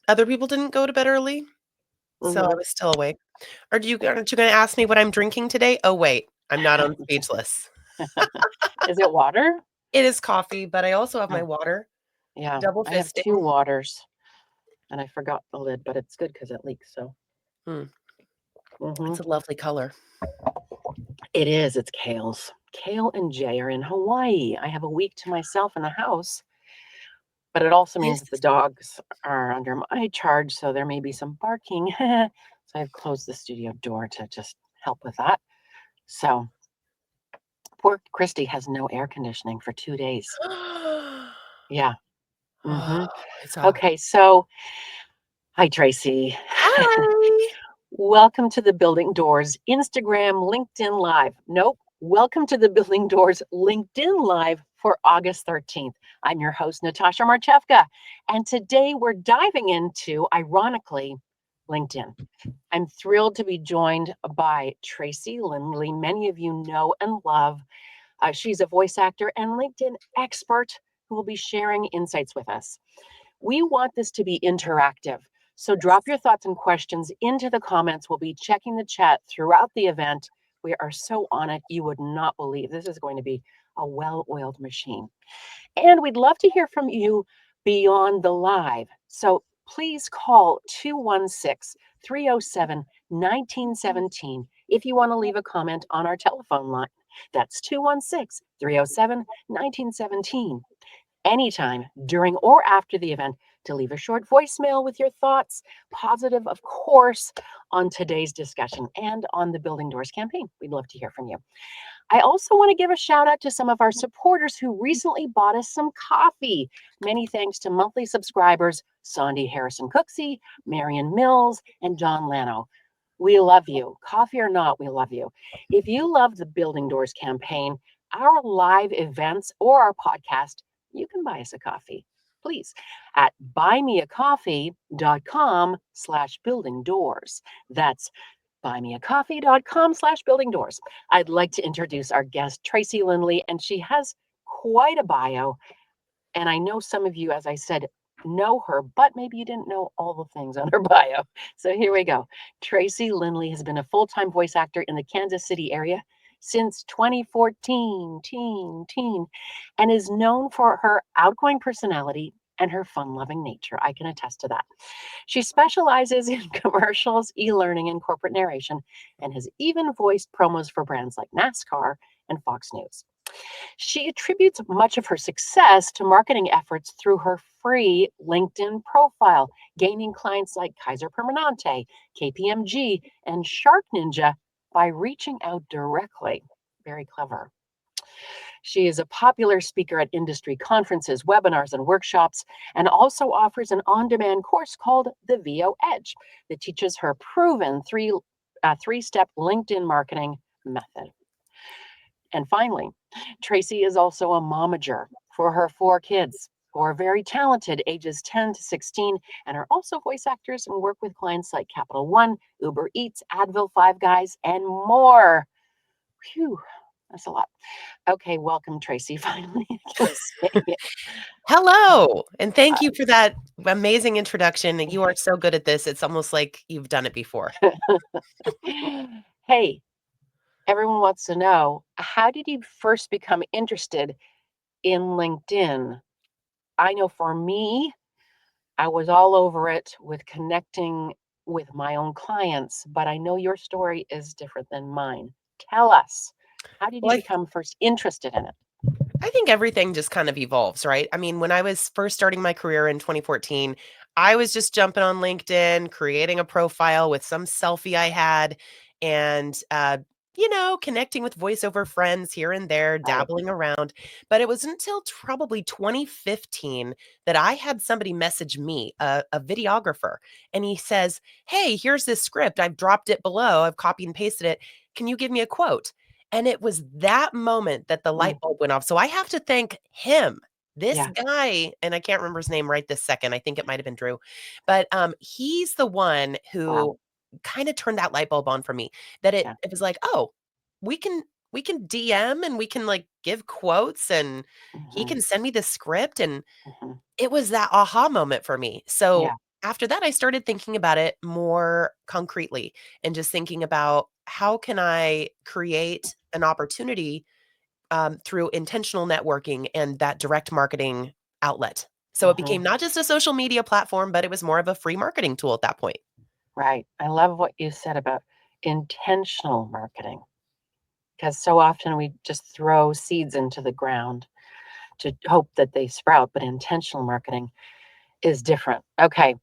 other people didn't go to bed early, so I Mm-hmm. was still awake. Aren't you gonna ask me what I'm drinking today? Oh, wait, I'm not on Speechless. Is it water? It is coffee, but I also have my Oh, water, yeah. double I have two fisting. waters, and I forgot the lid, but it's good because it leaks. So, Mm, hmm it's a lovely color. it is. It's Kale's. Kale and Jay are in Hawaii. I have a week to myself in the house, but it also means Nice. that the dogs are under my charge, so there may be some barking. So I've closed the studio door to just help with that. So poor Christy has no air conditioning for 2 days. Yeah. Oh, hmm it's all Okay. So, hi, Tracy. hi. Welcome to the Building Doors Instagram, LinkedIn Live. Nope. Welcome to the Building Doors LinkedIn Live for August 13th. I'm your host, Natasha Marchewka. And today we're diving into, ironically, LinkedIn. I'm thrilled to be joined by Tracy Lindley. Many of you know and love. She's a voice actor and LinkedIn expert who will be sharing insights with us. We want this to be interactive. So drop your thoughts and questions into the comments. We'll be checking the chat throughout the event. We are so on it. You would not believe this is going to be a well oiled machine. And we'd love to hear from you beyond the live. So please call 216 307 1917 if you want to leave a comment on our telephone line. That's 216 307 1917 anytime during or after the event to leave a short voicemail with your thoughts, positive, of course, on today's discussion and on the Building Doors campaign. We'd love to hear from you. I also want to give a shout out to some of our supporters who recently bought us some coffee. Many thanks to monthly subscribers Sandy Harrison Cooksey, Marion Mills, and John Lano. We love you. Coffee or not, we love you. If you love the Building Doors campaign, our live events, or our podcast, you can buy us a coffee. Please at buymeacoffee.com/building doors. That's buymeacoffee.com/building doors. I'd like to introduce our guest, Tracy Lindley, and she has quite a bio. And I know some of you, as I said, know her, but maybe you didn't know all the things on her bio. So here we go. Tracy Lindley has been a full time voice actor in the Kansas City area since 2014, and is known for her outgoing personality and her fun loving nature. I can attest to that. She specializes in commercials, e learning, and corporate narration, and has even voiced promos for brands like NASCAR and Fox News. She attributes much of her success to marketing efforts through her free LinkedIn profile, gaining clients like Kaiser Permanente, KPMG, and Shark Ninja by reaching out directly. Very clever. She is a popular speaker at industry conferences, webinars, and workshops, and also offers an on demand course called the VO Edge that teaches her proven three-step LinkedIn marketing method. And finally, Tracy is also a momager for her four kids who are very talented, ages 10 to 16, and are also voice actors and work with clients like Capital One, Uber Eats, Advil, Five Guys, and more. Phew, that's a lot. Okay, welcome, Tracy. Finally, I can say it. Hello, and thank Uh, you for that amazing introduction. You are so good at this. It's almost like you've done it before. hey, everyone wants to know, how did you first become interested in LinkedIn? I know for me, I was all over it with connecting with my own clients, but I know your story is different than mine. Tell us, how did you Well, become first interested in it? I think everything just kind of evolves, right? I mean, when I was first starting my career in 2014, I was just jumping on LinkedIn, creating a profile with some selfie I had, and connecting with voiceover friends here and there, Right. dabbling around. But it was until probably 2015 that I had somebody message me, a videographer, and he says, "Hey, here's this script. I've dropped it below. I've copied and pasted it. Can you give me a quote?" And it was that moment that the light Mm, bulb went off. So I have to thank him. This yeah. guy, and I can't remember his name right this second. I think it might have been Drew. But he's the one Wow. who kind of turned that light bulb on for me. That it Yeah. it was like, "Oh, we can we can DM and we can like give quotes and he hmm can send me the script." And hmm it was that aha moment for me. So Yeah. after that, I started thinking about it more concretely and just thinking about how can I create an opportunity through intentional networking and that direct marketing outlet. So it Hmm. became not just a social media platform, but it was more of a free marketing tool at that point. Right. I love what you said about intentional marketing because so often we just throw seeds into the ground to hope that they sprout, but intentional marketing is different. Okay.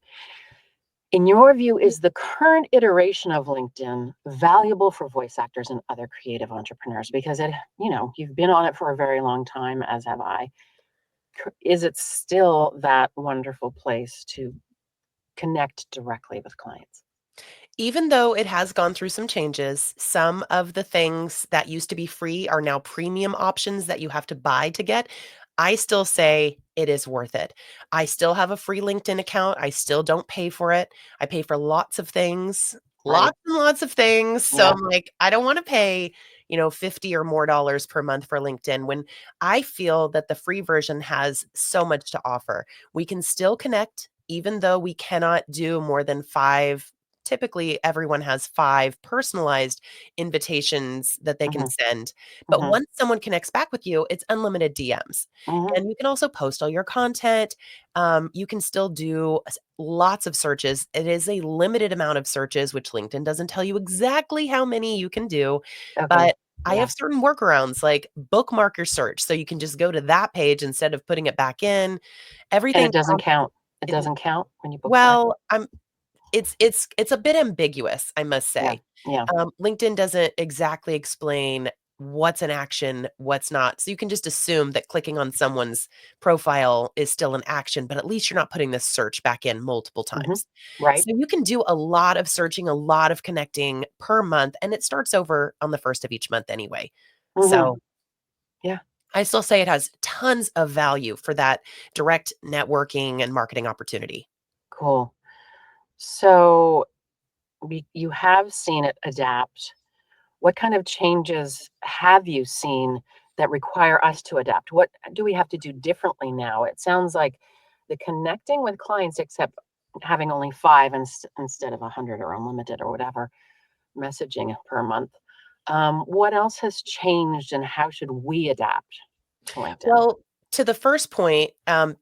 In your view, is the current iteration of LinkedIn valuable for voice actors and other creative entrepreneurs? Because you've been on it for a very long time, as have I. Is it still that wonderful place to connect directly with clients? Even though it has gone through some changes, some of the things that used to be free are now premium options that you have to buy to get. I still say it is worth it. I still have a free LinkedIn account. I still don't pay for it. I pay for lots of things, Right. lots and lots of things. So Yeah. I'm like, I don't want to pay, 50 or more dollars per month for LinkedIn when I feel that the free version has so much to offer. We can still connect even though we cannot do more than 5. Typically everyone has 5 personalized invitations that they can Hmm. send. But Hmm. once someone connects back with you, it's unlimited DMs. Hmm. And you can also post all your content. You can still do lots of searches. It is a limited amount of searches, which LinkedIn doesn't tell you exactly how many you can do. Okay. But I Yeah. have certain workarounds like bookmark your search. So you can just go to that page instead of putting it back in. And Everything it doesn't else, count. It it, doesn't count when you bookmark it. well, it's a bit ambiguous, I must Yeah. say. Yeah. LinkedIn doesn't exactly explain what's an action, what's not. So you can just assume that clicking on someone's profile is still an action, but at least you're not putting this search back in multiple Hmm. times. Right. So you can do a lot of searching, a lot of connecting per month, and it starts over on the first of each month anyway. Hmm. So Yeah. I still say it has tons of value for that direct networking and marketing opportunity. Cool. So you have seen it adapt. What kind of changes have you seen that require us to adapt? What do we have to do differently now? It sounds like the connecting with clients, except having only five instead of 100 or unlimited or whatever messaging per month. What else has changed and how should we adapt to LinkedIn? Well, to the first point,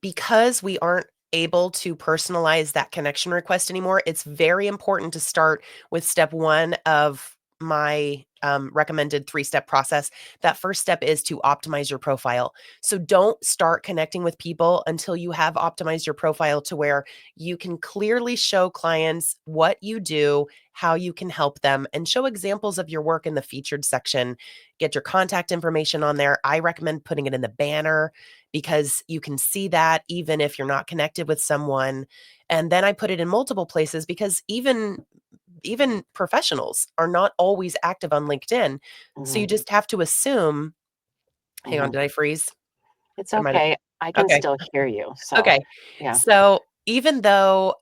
because we aren't able to personalize that connection request anymore, it's very important to start with step one of my recommended 3-step process. That first step is to optimize your profile. So don't start connecting with people until you have optimized your profile to where you can clearly show clients what you do, how you can help them, and show examples of your work in the featured section. Get your contact information on there. I recommend putting it in the banner because you can see that even if you're not connected with someone. And then I put it in multiple places because even professionals are not always active on LinkedIn. So Hmm. you just have to assume, hang on, Hmm. did I freeze? It's I might have. okay. I can Okay. still hear you. So, Okay. yeah. So even though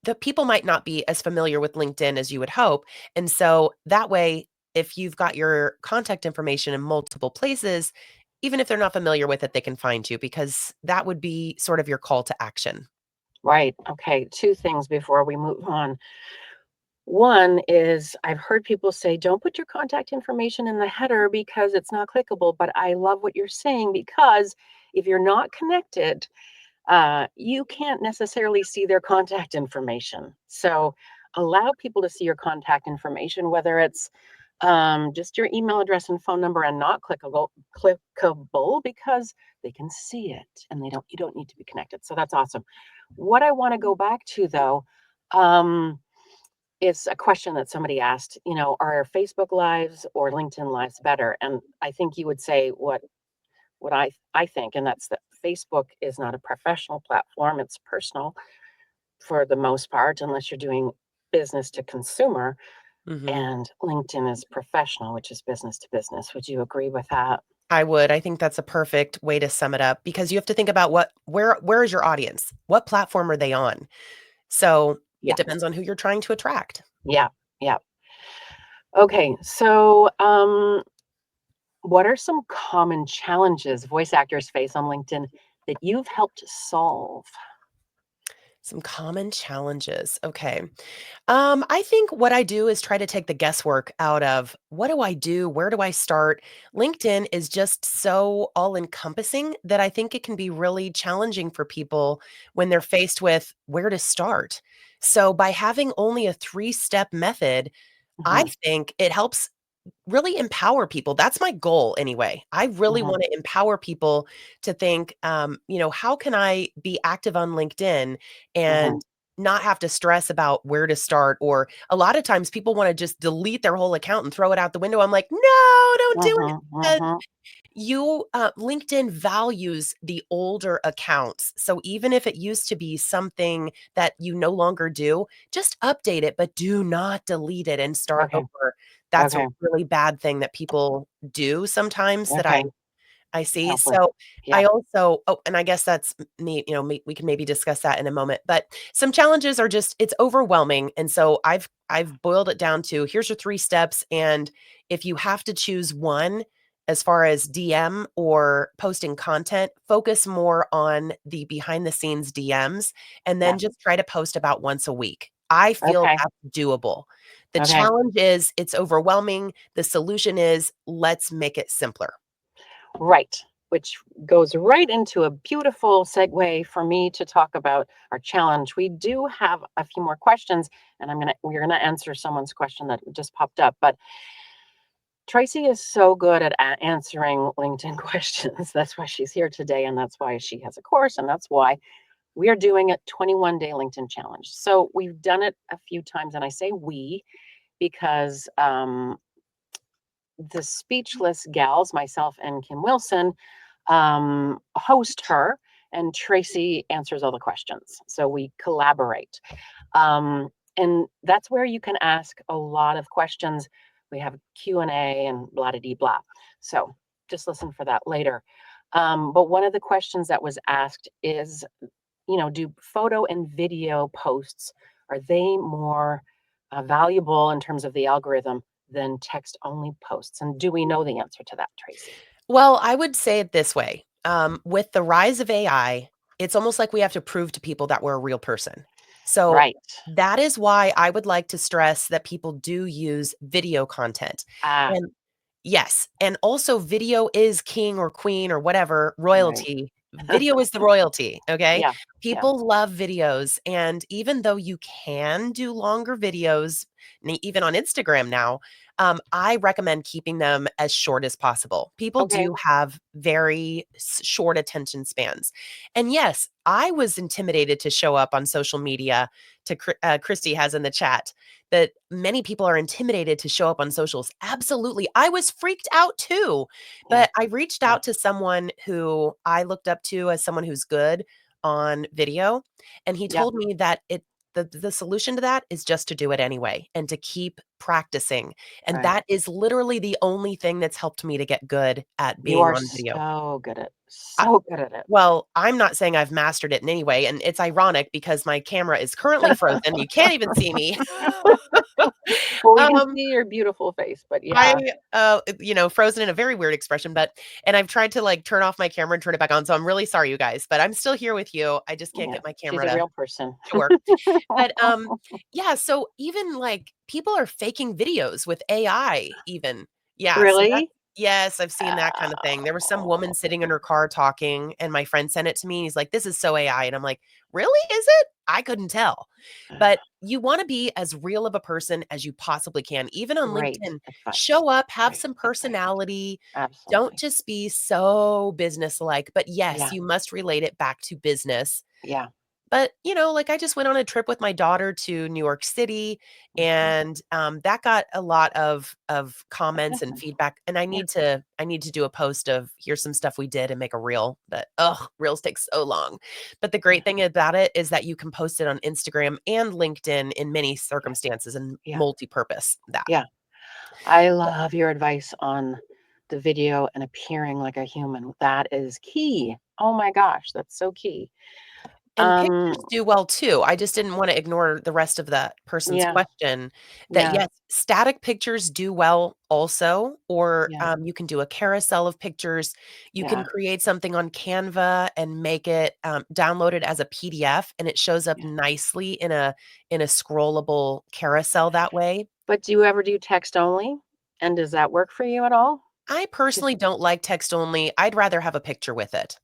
the people might not be as familiar with LinkedIn as you would hope, and so that way, if you've got your contact information in multiple places, even if they're not familiar with it, they can find you because that would be sort of your call to action. Right. Okay. Two things before we move on. One is I've heard people say, don't put your contact information in the header because it's not clickable. But I love what you're saying because if you're not connected, you can't necessarily see their contact information. So allow people to see your contact information, whether it's just your email address and phone number and not clickable because they can see it and you don't need to be connected. So that's awesome. What I want to go back to though, um, is a question that somebody asked, are Facebook lives or LinkedIn lives better? And I think you would say what I think, and that's that Facebook is not a professional platform. It's personal for the most part, unless you're doing business to consumer. Mhm. And LinkedIn is professional, which is business to business. Would you agree with that? I would. I think that's a perfect way to sum it up because you have to think about where is your audience? What platform are they on? So it Yeah. depends on who you're trying to attract. Yeah. Yeah. Okay. So, what are some common challenges voice actors face on LinkedIn that you've helped solve? Some common challenges. Okay. I think what I do is try to take the guesswork out of what do I do? Where do I start? LinkedIn is just so all encompassing that I think it can be really challenging for people when they're faced with where to start. So, by having only a 3 step method, I Mhm, think it helps really empower people. That's my goal anyway. I really mhm, want to empower people to think, how can I be active on LinkedIn mhm, and not have to stress about where to start? Or a lot of times people want to just delete their whole account and throw it out the window. I'm like, no, don't do mhm, it. mhm. LinkedIn values the older accounts. So even if it used to be something that you no longer do, just update it, but do not delete it and start Okay, over. That's a okay, really bad thing that people do sometimes that I okay. I see. Help with. So Yeah. I also and I guess that's me, we can maybe discuss that in a moment, but some challenges are just it's overwhelming. And so I've boiled it down to here's your 3 steps. And if you have to choose one as far as DM or posting content, focus more on the behind the scenes DMs and Yeah. then just try to post about once a week. I feel Okay. that's doable. The Okay. challenge is it's overwhelming. The solution is let's make it simpler. Right. Which goes right into a beautiful segue for me to talk about our challenge. We do have a few more questions, and we're gonna answer someone's question that just popped up. But Tracy is so good at answering LinkedIn questions. That's why she's here today, and that's why she has a course, and that's why we are doing a 21-day LinkedIn challenge. So we've done it a few times, and I say we because the speechless gals, myself and Kim Wilson, host her, and Tracy answers all the questions. So we collaborate. And that's where you can ask a lot of questions. We have Q&A and blah, blah, blah. So just listen for that later. But one of the questions that was asked is, do photo and video posts, are they more valuable in terms of the algorithm than text only posts? And do we know the answer to that, Tracy? Well, I would say it this way. With the rise of AI, it's almost like we have to prove to people that we're a real person. So Right. that is why I would like to stress that people do use video content. Ah, And yes, and also video is king or queen or whatever, right. royalty. Video is the royalty, okay? Yeah. Yeah. People love videos, and even though you can do longer videos, even on Instagram now, I recommend keeping them as short as possible. People Okay. do have very short attention spans. And yes, I was intimidated to show up on social media. Christy has in the chat that many people are intimidated to show up on socials. Absolutely. I was freaked out too. Yeah. But I reached Yeah. out to someone who I looked up to as someone who's good on video. And he Yeah. told me that the solution to that is just to do it anyway and to keep practicing. And Right. that is literally the only thing that's helped me to get good at You being are on video. so good at I so good at it. well, I'm not saying I've mastered it in any way, and it's ironic because my camera is currently frozen, you can't even see me. Well, we can Um, see your beautiful face, but I, yeah. frozen in a very weird expression, and I've tried to, like, turn off my camera and turn it back on, so I'm really sorry, you guys, but I'm still here with you. I just can't Yeah. get my She's camera a to real person. work. But, yeah, so even, like, people are faking videos with AI even. Yeah, so that's Really? yes, I've seen that kinda thing. There was some woman Oh. sitting in her car talking, and my friend sent it to me, and he's like, "This is so AI," and I'm like, "Really? Is it?" I couldn't tell. But you wanna be as real of a person as you possibly can. Even on Great LinkedIn, advice. show up, have Great some advice. personality. Don't Absolutely. just be so businesslike, but yes, Yeah. you must relate it back to business. Yeah. But, like, I just went on a trip with my daughter to New York City, Mhm. and, that got a lot of comments and Attention. feedback, and Yeah. I need to do a post of, "Here's some stuff we did," and make a reel, but, ugh, reels take so long. But the Yeah. great thing about it is that you can post it on Instagram and LinkedIn in many Yeah. circumstances and Yeah. multi-purpose that. Yeah. I love your advice on the video and appearing like a human. That is key. Oh my gosh, that's so key. And pictures do well too. I just didn't wanna ignore the rest of that person's Yeah, question that, yeah, yes, static pictures do well also, or, yeah, you can do a carousel of pictures. You can yeah, create something on Canva and make it, download it as a PDF, and it shows up yeah. nicely in a scrollable carousel that way. But do you ever do text only? And does that work for you at all? I Just personally don't like text only. I'd rather have a picture with it.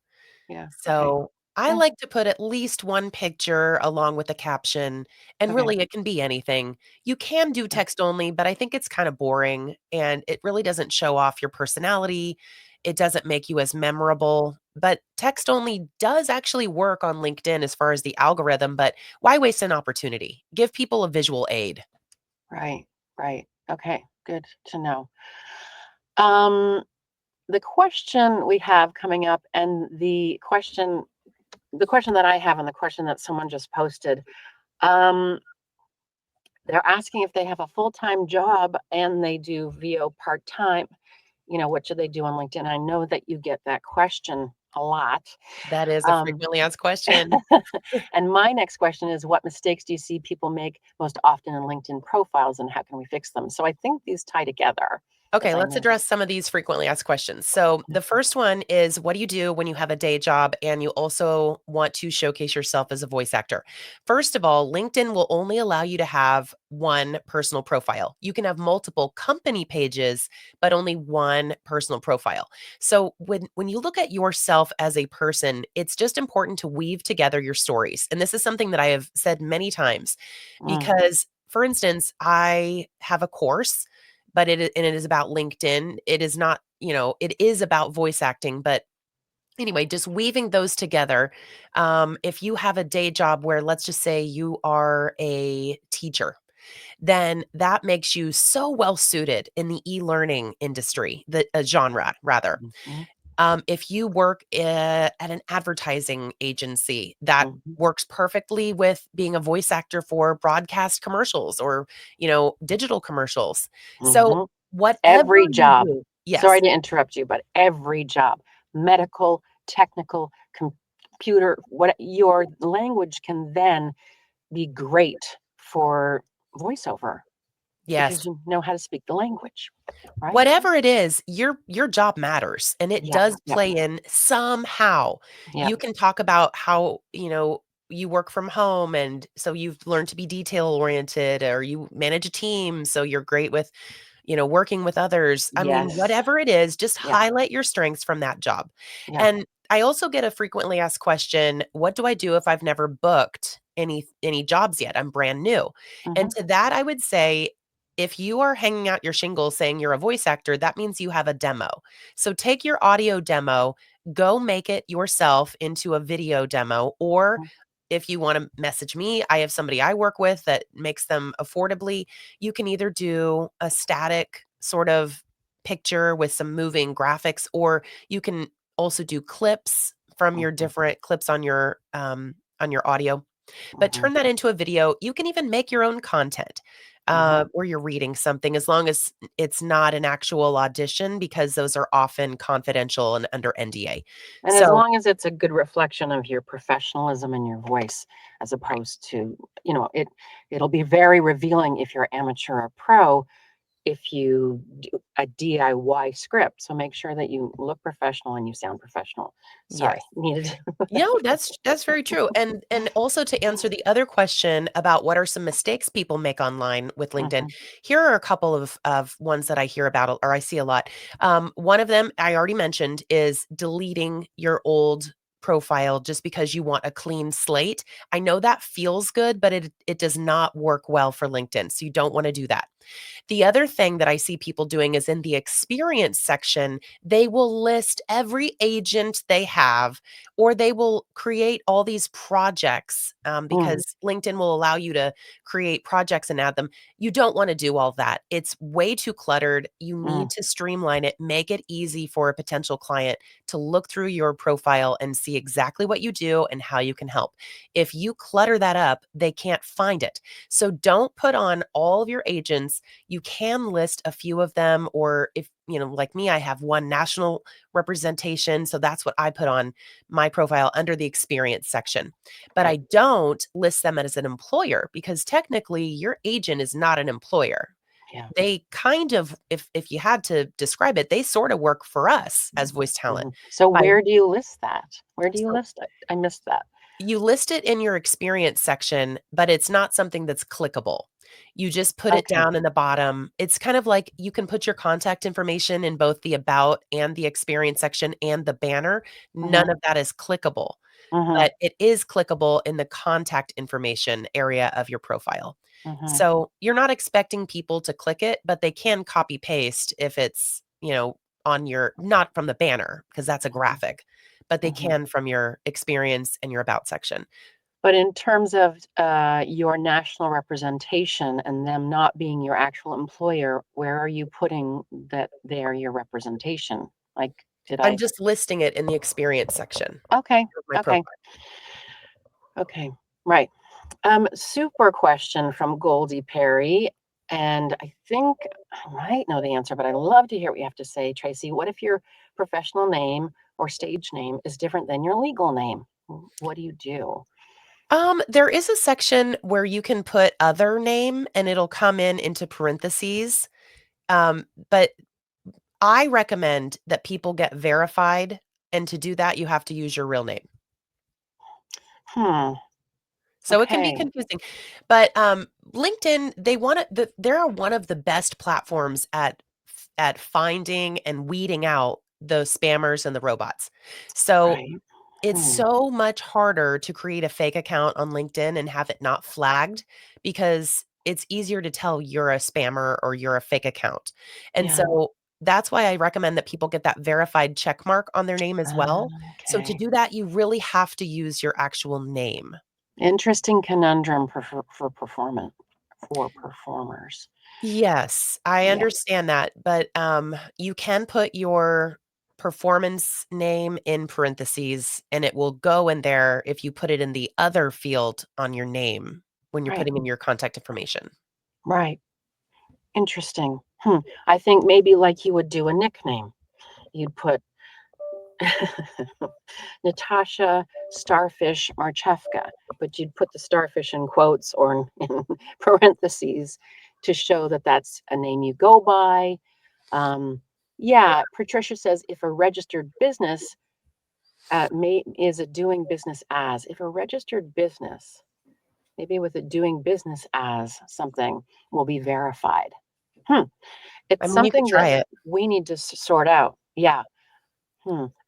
yeah, okay. So, I Yeah, like to put at least one picture along with a caption, and okay. really it can be anything. You can do Yeah, text only, but I think it's kinda boring, and it really doesn't show off your personality. It doesn't make you as memorable, but text only does actually work on LinkedIn as far as the algorithm, but why waste an opportunity? Give people a visual aid. right, right. Okay, good to know. Um, the question we have coming up and the question that I have and the question that someone just posted, um, they're asking if they have a full-time job and they do VO part-time, what should they do on LinkedIn? I know that you get that question a lot. That is a Um, frequently asked question. and my next question is, what mistakes do you see people make most often in LinkedIn profiles and how can we fix them? So I think these tie together, as Okay, I let's know. address some of these frequently asked questions. So, the first one is, what do you do when you have a day job and you also want to showcase yourself as a voice actor? First of all, LinkedIn will only allow you to have one personal profile. You can have multiple company pages, but only one personal profile. So, when you look at yourself as a person, it's just important to weave together your stories. And this is something that I have said many times Mm, because, for instance, I have a course, but it is about LinkedIn. It is not, it is about voice acting, but anyway, just weaving those together. If you have a day job where, let's just say, you are a teacher, then that makes you so well suited in the e-learning industry, the genre rather. mhm, If you work at an advertising agency, that mhm, works perfectly with being a voice actor for broadcast commercials or, digital commercials. So, mhm. whatever Every you job. do, Sorry yes, to interrupt you, but every job, medical, technical, computer, what your language can then be great for voiceover yes. because you know how to speak the language, right? Whatever it is, your job matters, and it Yep, does yep, play in somehow. yep. You can talk about how, you work from home, and so you've learned to be detail oriented, or you manage a team, so you're great with, working with others. I mean, Yes. whatever it is, just Yep, highlight your strengths from that job. yep. And I also get a frequently asked question, what do I do if I've never booked any jobs yet? I'm brand new. And Mhm, to that I would say, if you are hanging out your shingles saying you're a voice actor, that means you have a demo. So take your audio demo, go make it yourself into a video demo, or mhm, if you want to message me, I have somebody I work with that makes them affordably. You can either do a static sort of picture with some moving graphics, or you can also do clips from your mhm, different clips on your audio, but mhm, turn that into a video. You can even make your own content, mhm. where you're reading something, as long as it's not an actual audition, because those are often confidential and under NDA. And as So, long as it's a good reflection of your professionalism and your voice, as right. opposed to, it'll be very revealing if you're amateur or pro if you do a DIY script. So make sure that you look professional and you sound professional. Sorry, Yes. needed. No, that's very true. And also, to answer the other question about what are some mistakes people make online with LinkedIn, Mhm, here are a couple of ones that I hear about or I see a lot. One of them I already mentioned is deleting your old profile just because you want a clean slate. I know that feels good, but it does not work well for LinkedIn. So you don't want to do that. The other thing that I see people doing is in the experience section, they will list every agent they have, or they will create all these projects, mm, because LinkedIn will allow you to create projects and add them. You don't want to do all that. It's way too cluttered. You mm, need to streamline it, make it easy for a potential client to look through your profile and see exactly what you do and how you can help. If you clutter that up, they can't find it. So don't put on all of your agents platforms. You can list a few of them, or if, like me, I have one national representation. So that's what I put on my profile under the experience section. But I Right. don't list them as an employer because technically your agent is not an employer. Yeah. They kind of, if you had to describe it, they sort of work for us as voice talent. So By where do you list that? Where do you so list it? I missed that. you list it in your experience section, but it's not something that's clickable. You just put it Okay. down in the bottom. It's kind of like you can put your contact information in both the about and the experience section and the banner. None Mhm. of that is clickable, Mhm. but it is clickable in the contact information area of your profile. Mhm. So you're not expecting people to click it, but they can copy paste if it's, on your, not from the banner, because that's a Mhm. graphic, but they Mhm. can from your experience and your about section. But in terms of your national representation and them not being your actual employer, where are you putting that they're your representation? Like, did I'm I? just listing it in the experience section Okay. of my Okay. profile. Okay. Right. Super question from Goldie Perry. And I think I might know the answer, but I'd love to hear what you have to say, Tracy. What if your professional name or stage name is different than your legal name? What do you do? There is a section where you can put other name and it'll come into parentheses. But I recommend that people get verified, and to do that, you have to use your real name. Hmm. So it can be Okay. confusing, but LinkedIn, they're one of the best platforms at finding and weeding out those spammers and the robots. So Right. it's Hmm. so much harder to create a fake account on LinkedIn and have it not flagged because it's easier to tell you're a spammer or you're a fake account. And Yeah. so that's why I recommend that people get that verified check mark on their name as well. So to Okay. do that, you really have to use your actual name. Interesting conundrum for performance for performers. Yes, I Yeah. understand that, but, you can put your performance name in parentheses, and it will go in there if you put it in the other field on your name when you're Right. putting in your contact information. Right. Interesting. I think maybe like you would do a nickname. You'd put Natasha Starfish Marchewka, but you'd put the starfish in quotes or in parentheses to show that that's a name you go by. Um, yeah, Patricia says if a registered business is a doing business as, if a registered business, maybe with a doing business as something will be verified. Hmm. I It's mean, you could something try that it. we need to sort out. Yeah.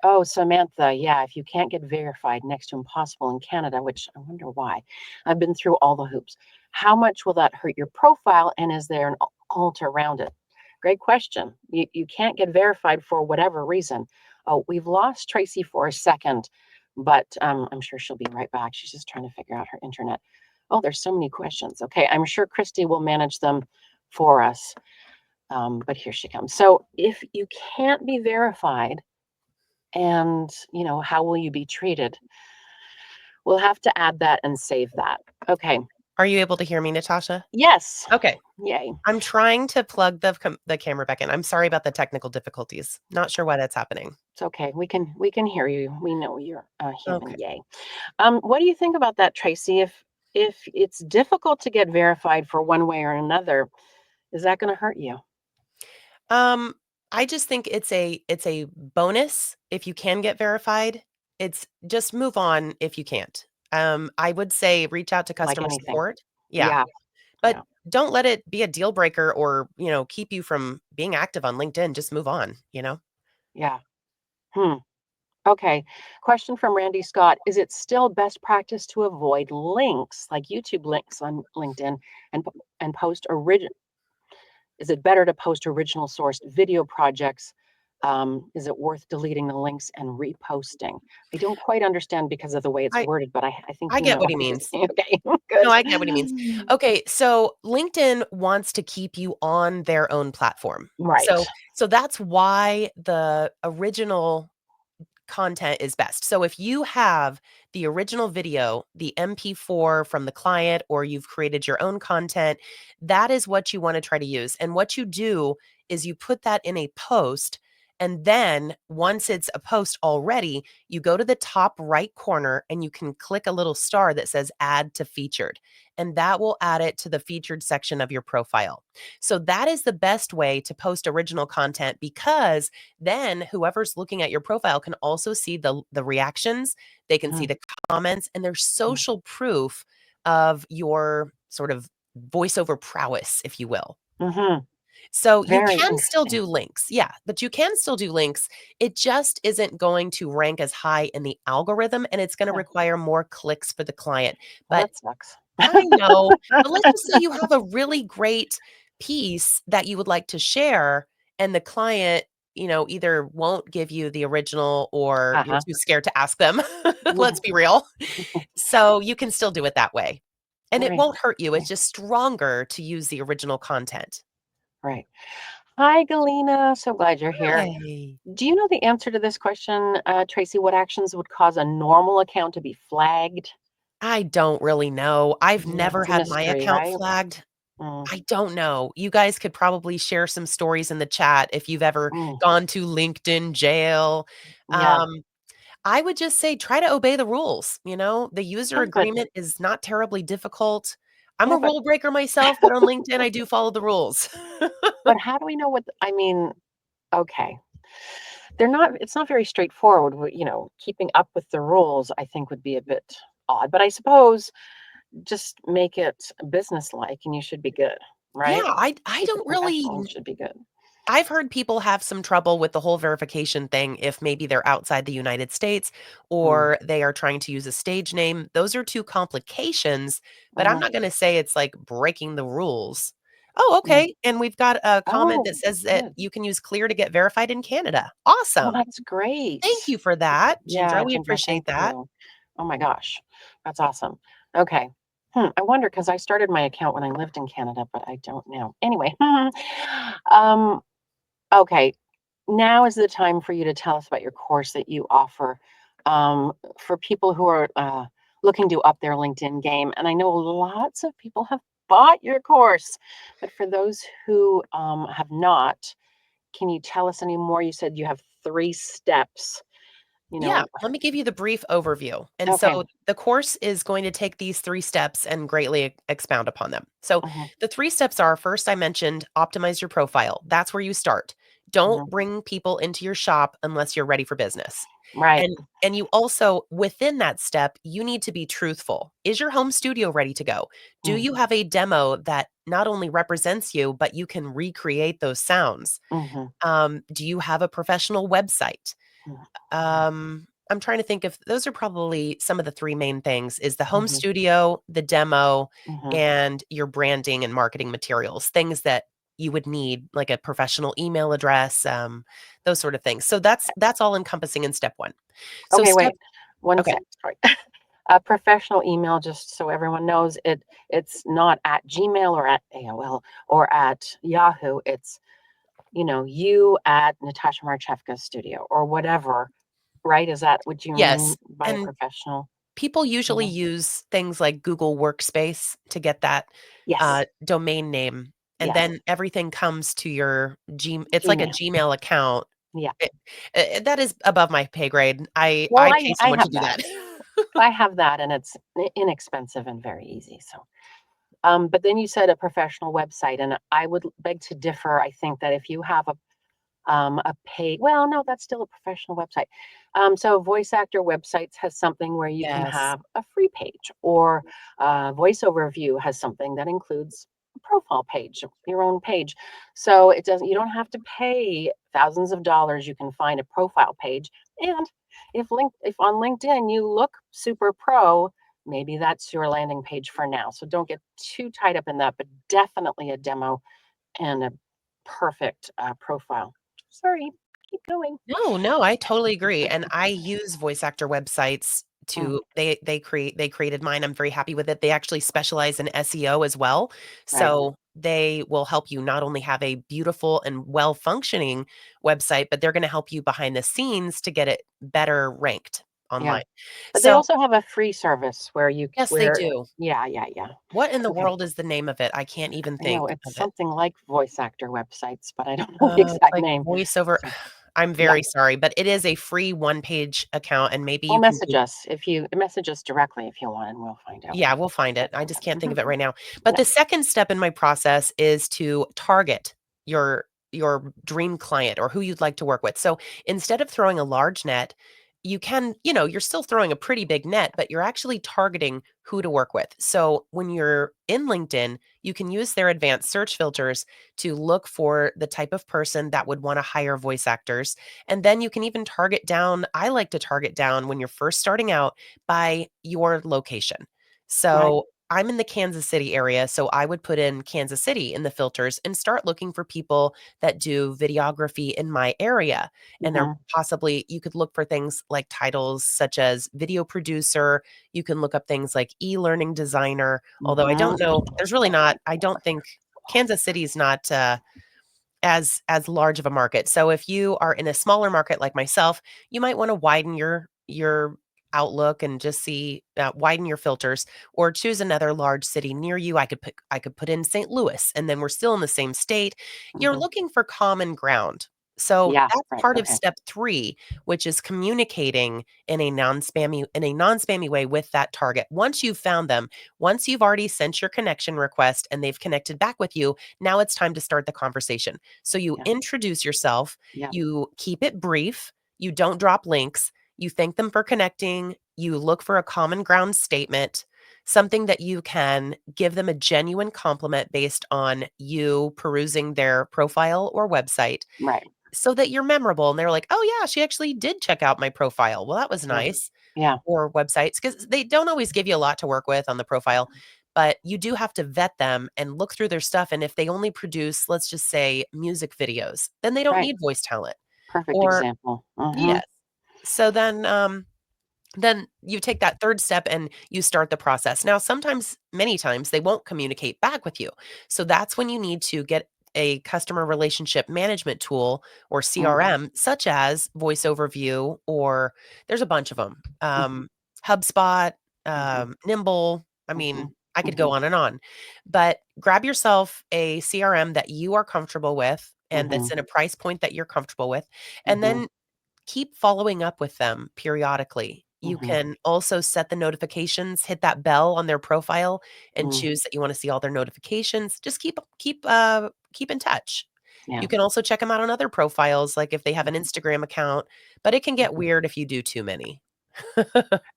Oh, Samantha, yeah, if you can't get verified, next to impossible in Canada, which I wonder why. I've been through all the hoops. How much will that hurt your profile? And is there an alt around it? Great question. You can't get verified for whatever reason. Oh, we've lost Tracy for a second, but I'm sure she'll be right back. She's just trying to figure out her internet. Oh, there's so many questions. Okay, I'm sure Christy will manage them for us. But here she comes. So if you can't be verified, and how will you be treated? We'll have to add that and save that. Okay. Are you able to hear me, Natasha? Yes. Okay. Yay. I'm trying to plug the camera back in. I'm sorry about the technical difficulties. Not sure why that's happening. It's okay. We can hear you. We know you're human. Okay. Yay. What do you think about that, Tracy? If it's difficult to get verified for one way or another, is that going to hurt you? Um, I just think it's a bonus if you can get verified. It's just move on if you can't. I would say reach out to Like customer anything. support. Yeah, Yeah. but Yeah. don't let it be a deal breaker or, keep you from being active on LinkedIn. Just move on. Yeah. Hmm. Okay. Question from Randy Scott. Is it still best practice to avoid links like YouTube links on LinkedIn and post original? Is it better to post original sourced video projects? Is it worth deleting the links and reposting? I don't quite understand because of the way it's I worded, but I think I you get know what he what he's means. saying. Okay, No, good. I get what he means. Okay, so LinkedIn wants to keep you on their own platform. Right. So that's why the original content is best. So if you have the original video, the MP4 from the client, or you've created your own content, that is what you want to try to use. And what you do is you put that in a post. And then once it's a post already, you go to the top right corner and you can click a little star that says add to featured. And that will add it to the featured section of your profile. So that is the best way to post original content, because then whoever's looking at your profile can also see the reactions, they can see Mm, the comments, and there's mm, social proof of your sort of voiceover prowess, if you will. mhm. So you Very can still interesting. do links. Yeah, but you can still do links. It just isn't going to rank as high in the algorithm, and it's going to Yeah. require more clicks for the client. Well, But that sucks. I know, but let's just say you have a really great piece that you would like to share, and the client, either won't give you the original or you're Uh-huh. too scared to ask them. Let's Mhm. be real. So you can still do it that way. And it Right. won't hurt you. It's Okay. just stronger to use the original content. Right. Hi, Galena. So glad you're here. Hi. Do you know the answer to this question, Tracy? What actions would cause a normal account to be flagged? I don't really know. I've Yeah, never it's a had my mystery, account right? flagged. Mm, I don't know. You guys could probably share some stories in the chat if you've ever mm, gone to LinkedIn jail. yeah. Um, I would just say try to obey the rules. The user Oh, good. agreement is not terribly difficult. I'm Yeah, a rule breaker myself, but on LinkedIn, I do follow the rules. but how do we know what I mean, okay. It's not very straightforward. Keeping up with the rules, I think, would be a bit odd. But I suppose just make it business-like and you should be good, Yeah, right? I Keep it don't really. professional and should be good. I've heard people have some trouble with the whole verification thing if maybe they're outside the United States Mm, or they are trying to use a stage name. Those are two complications, but I'm mhm, not going to say it's like breaking the rules. Oh, yeah. okay. And we've got a comment that Oh, says that good. you can use Clear to get verified in Canada. Oh, Awesome. that's great. Thank you for that, Ginger. Yeah, We Ginger, appreciate thank that. you. Oh my gosh, that's awesome. Okay. I wonder because I started my account when I lived in Canada, but I don't now. Anyway, um, okay. Now is the time for you to tell us about your course that you offer for people who are looking to up their LinkedIn game. And I know lots of people have bought your course, but for those who have not, can you tell us any more? You said you have 3 steps. You Yeah, know, let me give you the brief overview. And okay. so the course is going to take these 3 steps and greatly expound upon them. So Hmm. the 3 steps are: first, I mentioned optimize your profile. That's where you start. Don't Hmm. bring people into your shop unless you're ready for business. Right. And you also, within that step, you need to be truthful. Is your home studio ready to go? Do you have a demo that not only represents you, but you can recreate those sounds? Mm-hmm. Do you have a professional website? I'm trying to think if those are probably some of the 3 main things: is the home Hmm. studio, the demo, Hmm. and your branding and marketing materials, things that you would need, like a professional email address, those sort of things. So that's all encompassing in step 1. So Okay, step wait. One Okay. sec. Sorry. A professional email, just so everyone knows, it's not at Gmail or at AOL or at Yahoo. It's you at Natasha Marchewka's studio or whatever, right? Is that what you Yes, mean by a and professional people usually email? use things like Google Workspace to get that, Yes. domain name, and Yes. then everything comes to your it's like a Gmail. Gmail account. Yeah. It that is above my pay grade. I Well, I I pay I someone to have do that. that. I have that, and it's inexpensive and very easy. So, but then you said a professional website, and I would beg to differ. I think that if you have a paid, well, no, that's still a professional website. So voice actor websites has something where you can Yes. have a free page, or voiceover view has something that includes a profile page, your own page. So it doesn't, you don't have to pay thousands of dollars. You can find a profile page. And if on LinkedIn you look super pro, maybe that's your landing page for now. So don't get too tied up in that, but definitely a demo and a perfect profile. Sorry, keep going. No, no, I totally agree, and I use voice actor websites Mm, to they created mine. I'm very happy with it. They actually specialize in SEO as well. right. So they will help you not only have a beautiful and well functioning website, but they're going to help you behind the scenes to get it better ranked Yeah. online. But they So, also have a free service where yes, they do. yeah, yeah, yeah. What in the Okay. world is the name of it? I can't even I know think it's of it. something like voice actor websites, but I don't know the It's exact like name. voiceover. So, I'm yeah. very sorry, but it is a free one-page account, and maybe Well, you can message do. us if you message us directly if you want, and we'll find out Yeah, what we'll find it. that's I all just about. can't think Mhm. of it right now. But Yeah. the second step in my process is to target your dream client or who you'd like to work with. So instead of throwing a large net, you can, you're still throwing a pretty big net, but you're actually targeting who to work with. So when you're in LinkedIn, you can use their advanced search filters to look for the type of person that would want to hire voice actors. And then you can even target down. I like to target down when you're first starting out by your location. Right. So I'm in the Kansas City area, so I would put in Kansas City in the filters and start looking for people that do videography in my area. And there Mhm. possibly you could look for things like titles such as video producer. You can look up things like e-learning designer, although I Mhm. don't know, there's really not, I don't think Kansas City is not as large of a market. So if you are in a smaller market like myself, you might want to widen your outlook and just see widen your filters or choose another large city near you. I could put in St. Louis and then we're still in the same state. You're Mhm. looking for common ground. So Yeah. that's Right. part of Okay. step 3, which is communicating in a non-spammy way with that target. Once you've found them, once you've already sent your connection request and they've connected back with you, now it's time to start the conversation. So you Yeah. introduce yourself, Yeah. you keep it brief, you don't drop links, you thank them for connecting, you look for a common ground statement, something that you can give them a genuine compliment based on you perusing their profile or website Right. so that you're memorable and they're like, "Oh yeah, she actually did check out my profile. Well, that was Yeah. nice." Yeah. Or websites because they don't always give you a lot to work with on the profile, but you do have to vet them and look through their stuff, and if they only produce, let's just say, music videos, then they don't Right. need voice talent. Perfect Or example. Mhm. yes. So then you take that third step and you start the process. Now, sometimes, many times, they won't communicate back with you. So that's when you need to get a customer relationship management tool or Mm. CRM, such as Voice Overview, or there's a bunch of them. Mhm. HubSpot, Mhm. Nimble. I mean, Mhm. I could go Mhm. on and on. But grab yourself a CRM that you are comfortable with and that's Mhm. in a price point that you're comfortable with. And Mhm. then keep following up with them periodically. You Mhm. can also set the notifications, hit that bell on their profile and Mm. choose that you wanna see all their notifications. Just keep in touch. Yeah. You can also check them out on other profiles, like if they have an Mhm. Instagram account, but it can get Mhm. weird if you do too many.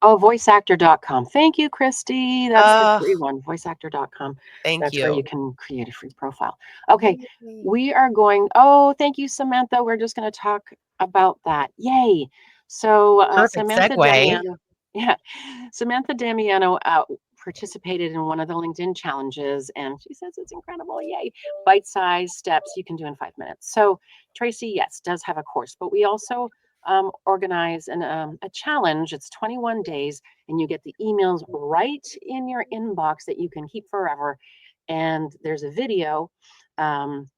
Oh, voiceactor.com. Thank you, Christy. That's the Uh, free one, voiceactor.com. thank That's where you you. can create a free profile. Okay, Yay. we are going oh, thank you, Samantha. We're just gonna talk about that. Yay. So, Perfect Samantha segue. Damiano yeah, Samantha Damiano, participated in one of the LinkedIn challenges, and she says it's incredible. Yay. Bite-sized steps you can do in 5 minutes. So, Tracy, yes, does have a course, but we also organize a challenge. It's 21 days, and you get the emails right in your inbox that you can keep forever. And there's a video um,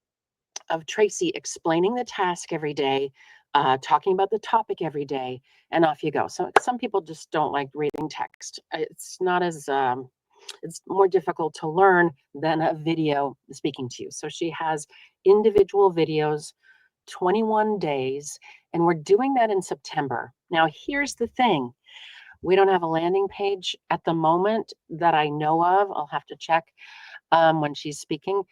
of Tracy explaining the task every day, talking about the topic every day, and off you go. So some people just don't like reading text. It's not as it's more difficult to learn than a video speaking to you. So she has individual videos 21 days, and we're doing that in September. Now, here's the thing, we don't have a landing page at the moment that I know of. I'll have to check when she's speaking,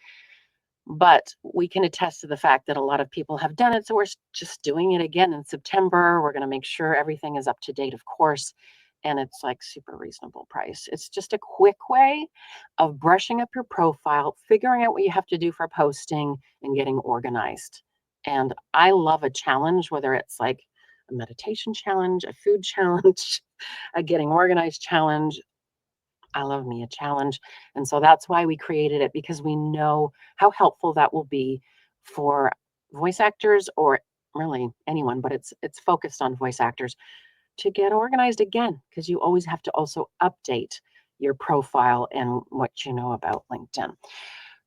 but we can attest to the fact that a lot of people have done it. So we're just doing it again in September. We're going to make sure everything is up to date, of course. And it's like super reasonable price. It's just a quick way of brushing up your profile, figuring out what you have to do for posting, and getting organized. And I love a challenge, whether it's like a meditation challenge, a food challenge, a getting organized challenge. I love me a challenge. And so that's why we created it, because we know how helpful that will be for voice actors, or really anyone, but it's focused on voice actors to get organized again, because you always have to also update your profile and what you know about LinkedIn.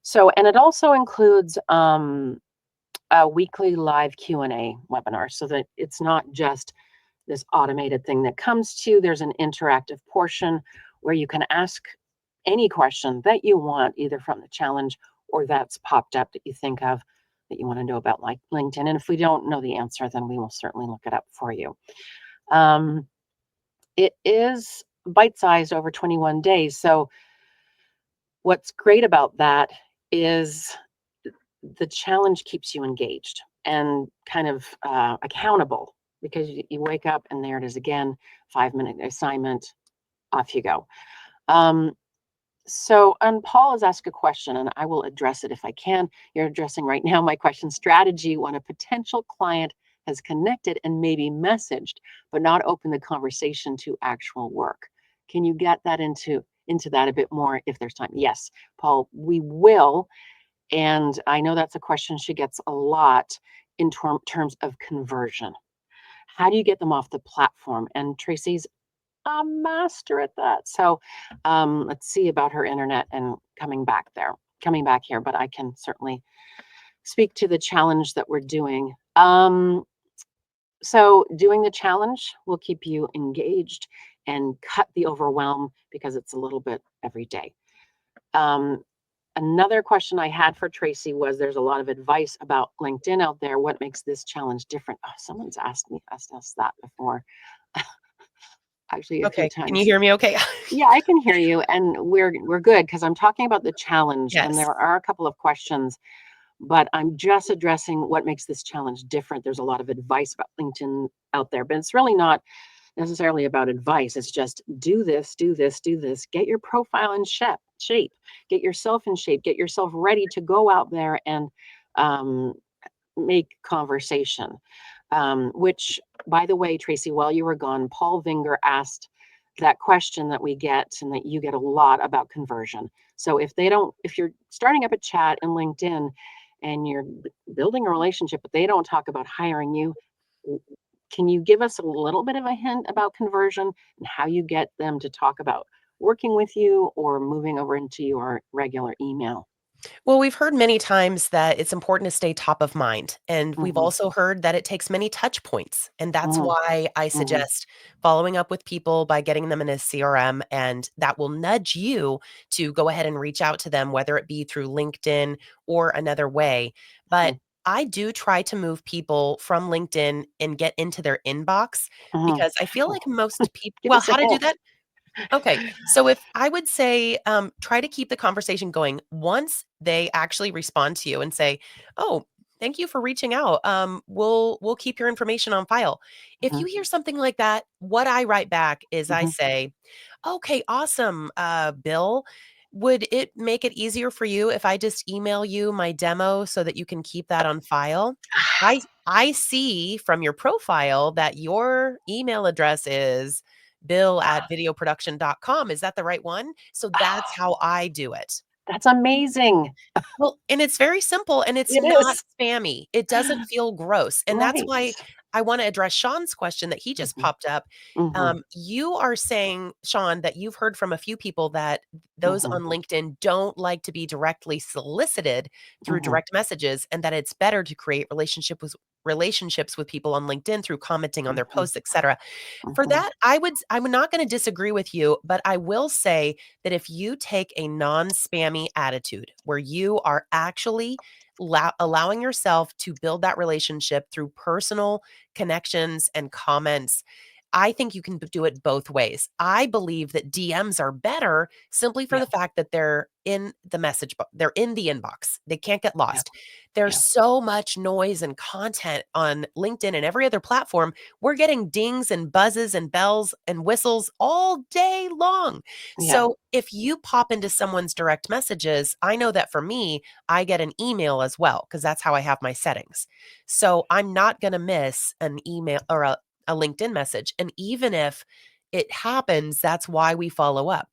So, and it also includes a weekly live Q&A webinar so that it's not just this automated thing that comes to you. There's an interactive portion where you can ask any question that you want, either from the challenge or that's popped up that you think of that you want to know about, like LinkedIn. And if we don't know the answer, then we will certainly look it up for you. Um, it is bite-sized over 21 days. So what's great about that is the challenge keeps you engaged and kind of accountable, because you wake up and there it is again, 5-minute assignment, off you go. Um, and Paul has asked a question, and I will address it if I can. You're addressing right now my question: strategy when a potential client has connected and maybe messaged, but not opened the conversation to actual work. Can you get that into that a bit more if there's time? Yes, Paul, we will. And I know that's a question she gets a lot in terms of conversion. How do you get them off the platform? And Tracy's a master at that. So let's see about her internet and coming back here, but I can certainly speak to the challenge that we're doing. So doing the challenge will keep you engaged and cut the overwhelm because it's a little bit every day. Um, Another question I had for Tracy was, there's a lot of advice about LinkedIn out there. What makes this challenge different? Oh, someone's asked us that before. Actually, a few Okay. Can you times. hear me okay? Yeah, I can hear you, and we're good because I'm talking about the challenge, and Yes. there are a couple of questions, but I'm just addressing what makes this challenge different. There's a lot of advice about LinkedIn out there, but it's really not necessarily about advice. It's just do this, do this, do this. Get your profile in shape. Get yourself in shape. Get yourself ready to go out there and um, make conversation. Which, by the way, Tracy, while you were gone, Paul Vinger asked that question that we get and that you get a lot about conversion. So if you're starting up a chat in LinkedIn and you're building a relationship, but they don't talk about hiring you, can you give us a little bit of a hint about conversion and how you get them to talk about working with you or moving over into your regular email? Well, we've heard many times that it's important to stay top of mind, and we've Mm-hmm, also heard that it takes many touch points, and that's mm-hmm, why I mm-hmm, suggest following up with people by getting them in a CRM, and that will nudge you to go ahead and reach out to them, whether it be through LinkedIn or another way. But I do try to move people from LinkedIn and get into their inbox mm-hmm. because I feel like most people, Give well, us a how to do hint. that? Okay. So if I would say, try to keep the conversation going once they actually respond to you and say, "Oh, thank you for reaching out. We'll keep your information on file." If Mm-hmm, you hear something like that, what I write back is I mm-hmm. say, "Okay, awesome, Bill. Would it make it easier for you if I just email you my demo so that you can keep that on file? I see from your profile that your email address is bill@videoproduction.com. Is that the right one? So that's how I do it. That's amazing. Well, and it's very simple and it's It not is. spammy. It doesn't feel gross. And that's Right. why I want to address Sean's question that he just Mhm, popped up. mhm, You are saying, Sean, that you've heard from a few people that those mhm, on LinkedIn don't like to be directly solicited through mhm, direct messages and that it's better to create relationships with people on LinkedIn through commenting on their mhm, posts, etc. For mhm. that, I'm not gonna disagree with you, but I will say that if you take a non-spammy attitude where you are actually allowing yourself to build that relationship through personal connections and comments, I think you can do it both ways. I believe that DMs are better simply for Yeah, the fact that they're in the message book, they're in the inbox. They can't get yeah, lost. There's yeah, so much noise and content on LinkedIn and every other platform. We're getting dings and buzzes and bells and whistles all day long. yeah, So if you pop into someone's direct messages, I know that for me, I get an email as well because that's how I have my settings. So I'm not going to miss an email or a LinkedIn message. And even if it happens, that's why we follow up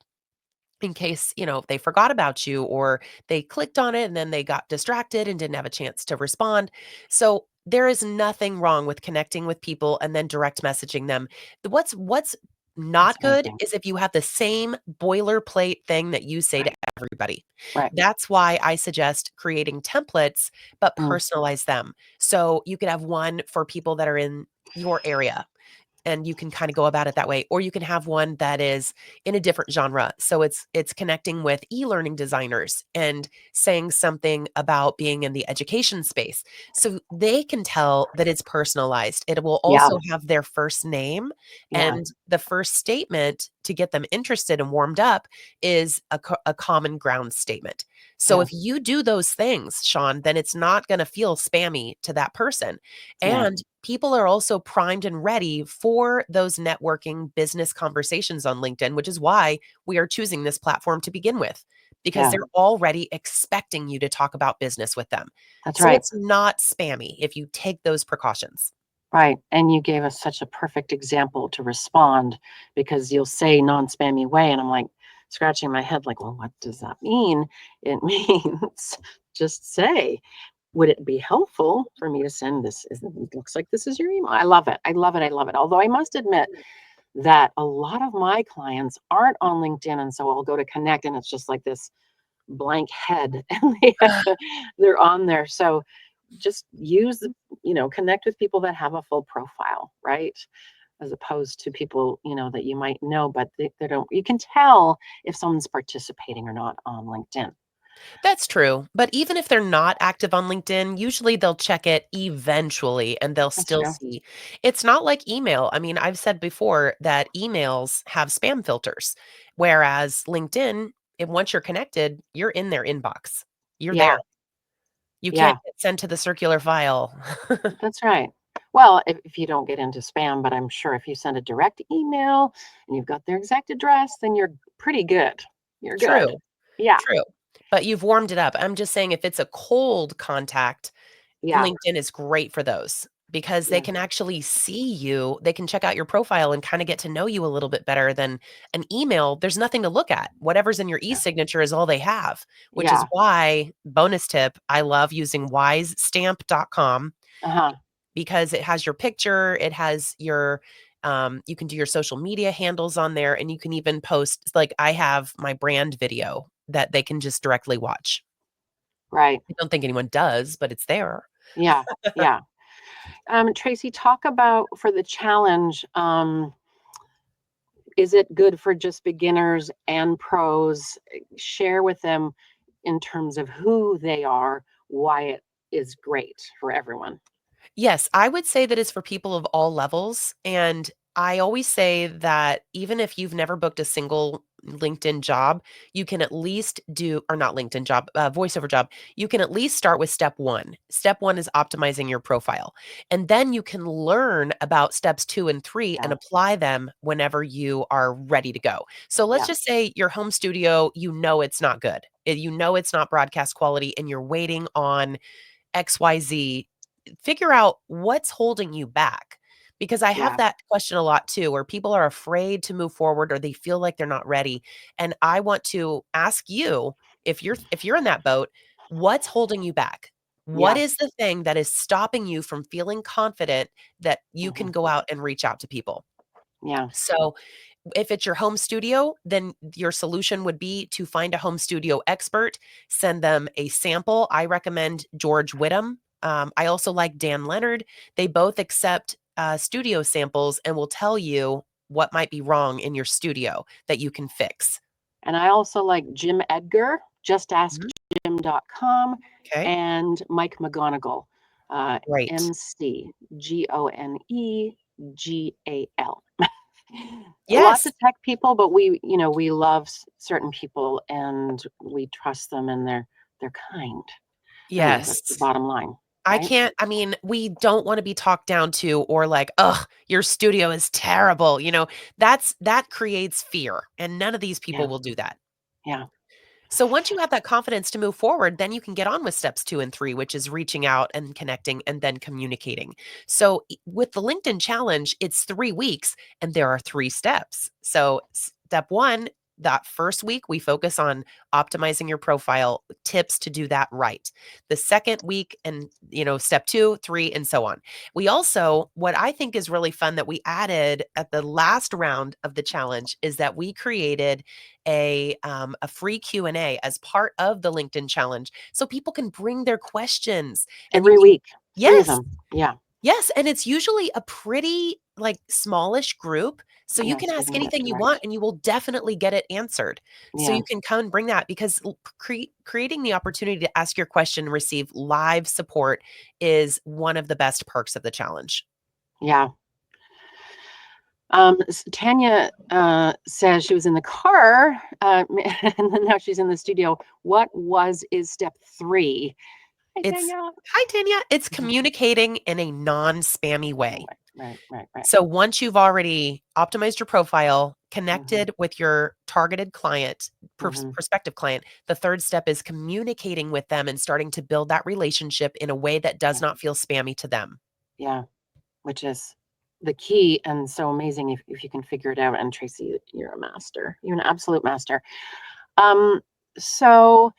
in case, they forgot about you or they clicked on it and then they got distracted and didn't have a chance to respond. So there is nothing wrong with connecting with people and then direct messaging them. What's That's Not good amazing. is if you have the same boilerplate thing that you say to Right. everybody. Right. That's why I suggest creating templates, but Mm, personalize them. So you could have one for people that are in your area, and you can kind of go about it that way, or you can have one that is in a different genre, so it's connecting with e-learning designers and saying something about being in the education space, so they can tell that it's personalized. It will yeah. also have their first name, Yeah. and the first statement to get them interested and warmed up is a common ground statement. So Yeah. if you do those things, Sean, then it's not going to feel spammy to that person. Yeah. And people are also primed and ready for those networking business conversations on LinkedIn, which is why we are choosing this platform to begin with, because Yeah. they're already expecting you to talk about business with them. That's So right. it's not spammy if you take those precautions. Right. And you gave us such a perfect example to respond because you'll say non-spammy way. And I'm like scratching my head, like, well, what does that mean? It means just say, would it be helpful for me to send this? It looks like this is your email. I love it. I love it. I love it. Although I must admit that a lot of my clients aren't on LinkedIn. And so I'll go to connect and it's just like this blank head and they're on there. So just use connect with people that have a full profile, right? As opposed to people, that you might know, but they don't, you can tell if someone's participating or not on LinkedIn. That's true. But even if they're not active on LinkedIn, usually they'll check it eventually and they'll That's still true. see. It's not like email. I mean, I've said before that emails have spam filters, whereas LinkedIn, if once you're connected, you're in their inbox. You're Yeah. there. You can't Yeah. get sent to the circular file. That's right. Well, if you don't get into spam, but I'm sure if you send a direct email and you've got their exact address, then you're pretty good. You're good. True, Yeah. true. But you've warmed it up. I'm just saying if it's a cold contact, Yeah. LinkedIn is great for those because they Yeah. can actually see you. They can check out your profile and kind of get to know you a little bit better than an email. There's nothing to look at. Whatever's in your Yeah. e-signature is all they have, which is Yeah. why, bonus tip, I love using wisestamp.com Uh-huh. because it has your picture, it has your you can do your social media handles on there, and you can even post, like I have my brand video that they can just directly watch. Right. I don't think anyone does, but it's there. Yeah. Yeah. Tracy, talk about for the challenge. Is it good for just beginners and pros? Share with them in terms of who they are, why it is great for everyone. Yes, I would say that it's for people of all levels, and I always say that even if you've never booked a single LinkedIn job, you can at least do, or not LinkedIn job, voiceover job, you can at least start with step 1. Step 1 is optimizing your profile, and then you can learn about steps 2 and 3 and Yeah. apply them whenever you are ready to go. So let's Yeah. just say your home studio, you know it's not good. You know it's not broadcast quality and you're waiting on XYZ, figure out what's holding you back. Because I have Yeah. that question a lot too, where people are afraid to move forward or they feel like they're not ready. And I want to ask you, if you're in that boat, what's holding you back? What Yeah. is the thing that is stopping you from feeling confident that you Mhm. can go out and reach out to people? Yeah. So if it's your home studio, then your solution would be to find a home studio expert, send them a sample. I recommend George Whittam. I also like Dan Leonard. They both accept studio samples and will tell you what might be wrong in your studio that you can fix. And I also like Jim Edgar, Mhm. justaskjim.com, Okay, and Mike McGonigal, great. McGonegal. Lots Yes, of tech people, but we love certain people and we trust them and they're kind. Anyway, that's the yes. bottom line, I right? can't, I mean, we don't wanna be talked down to or like, "Ugh, your studio is terrible," that creates fear, and none of these people Yeah. will do that. Yeah. So once you have that confidence to move forward, then you can get on with steps 2 and 3, which is reaching out and connecting and then communicating. So with the LinkedIn challenge, it's 3 weeks and there are 3 steps. So step 1 that first week, we focus on optimizing your profile, tips to do that right. The second week, and step 2, 3, and so on. We also, what I think is really fun that we added at the last round of the challenge is that we created a free Q&A as part of the LinkedIn challenge, so people can bring their questions and you Every can. week, 3 of Yes. them. Yeah. Yes, and it's usually a pretty, like, smallish group, so you can Yes, we ask can get anything you want direct. and you will definitely get it answered. So Yeah. you can come and bring that, because creating the opportunity to ask your question, receive live support is one of the best perks of the challenge. Yeah. Tanya says she was in the car, and then now she's in the studio. What is step 3? Hi, It's Tanya. Hi, Tanya. It's communicating in a non-spammy way. Right. So once you've already optimized your profile, Mm-hmm. connected with your targeted client, Mm-hmm. prospective client, the third step is communicating with them and starting to build that relationship in a way that does Yeah. not feel spammy to them. Yeah. Which is the key, and so amazing if you can figure it out. And Tracy, you're a master. You're an absolute master. Um, so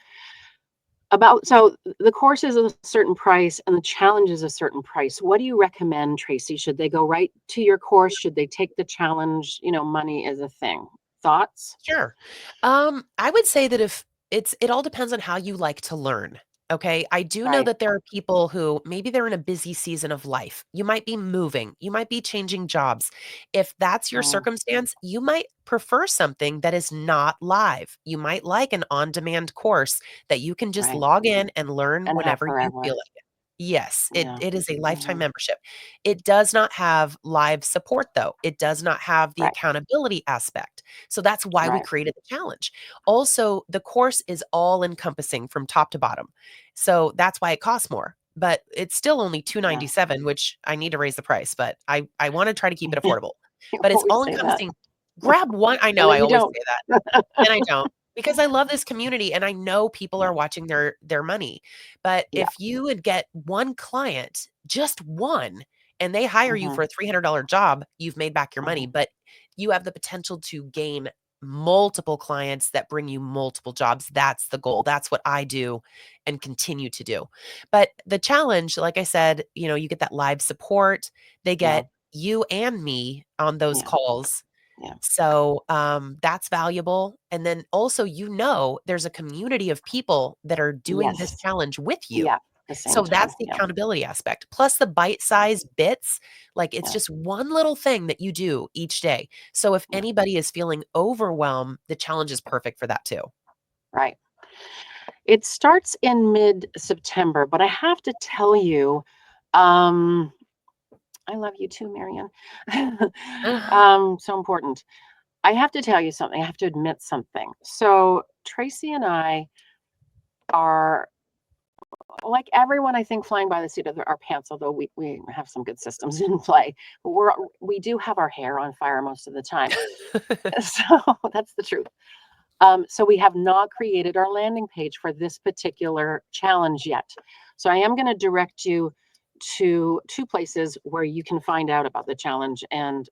so the course is a certain price and the challenge is a certain price. What do you recommend, Tracy? Should they go right to your course? Should they take the challenge? Money is a thing. Thoughts? Sure. I would say that if it all depends on how you like to learn. Okay. I do know Right. that there are people who maybe they're in a busy season of life. You might be moving, you might be changing jobs. If that's your Mm, circumstance, you might prefer something that is not live. You might like an on demand course that you can just right. log in and learn And have whenever you feel forever. like it. Yes, it, Yeah. it is a lifetime Hmm. membership. It does not have live support, though. It does not have the Right. accountability aspect. So that's why we Right. created the challenge. Also, the course is all encompassing from top to bottom. So that's why it costs more. But it's still only Yeah. 297, which I need to raise the price, but I want to try to keep it affordable. You But it's always all say that. encompassing. Grab one. I And know then I you always don't. say that. And I don't, because I love this community and I know people Yeah. are watching their money. But Yeah. if you would get one client, just one, and they hire you Hmm. for a $300 job, you've made back your money, Hmm. but you have the potential to gain multiple clients that bring you multiple jobs. That's the goal. That's what I do and continue to do. But the challenge, like I said, you get that live support. They Yeah. get you and me on those Yeah. calls. Yeah. So, that's valuable, and then also, there's a community of people that are doing this Yes. challenge with you. Yeah. The same So time. that's the Yeah. accountability aspect, plus the bite-sized bits, like, it's Yeah. just one little thing that you do each day. So if Yeah. anybody is feeling overwhelmed, the challenge is perfect for that too. Right. It starts in mid-September, but I have to tell you, um, I love you too, Marion. So important. I have to tell you something. I have to admit something. So Tracy and I are like everyone, I think, flying by the seat of our pants, although we have some good systems in play. But we do have our hair on fire most of the time. So that's the truth. So we have not created our landing page for this particular challenge yet. So I am going to direct you to 2 places where you can find out about the challenge, and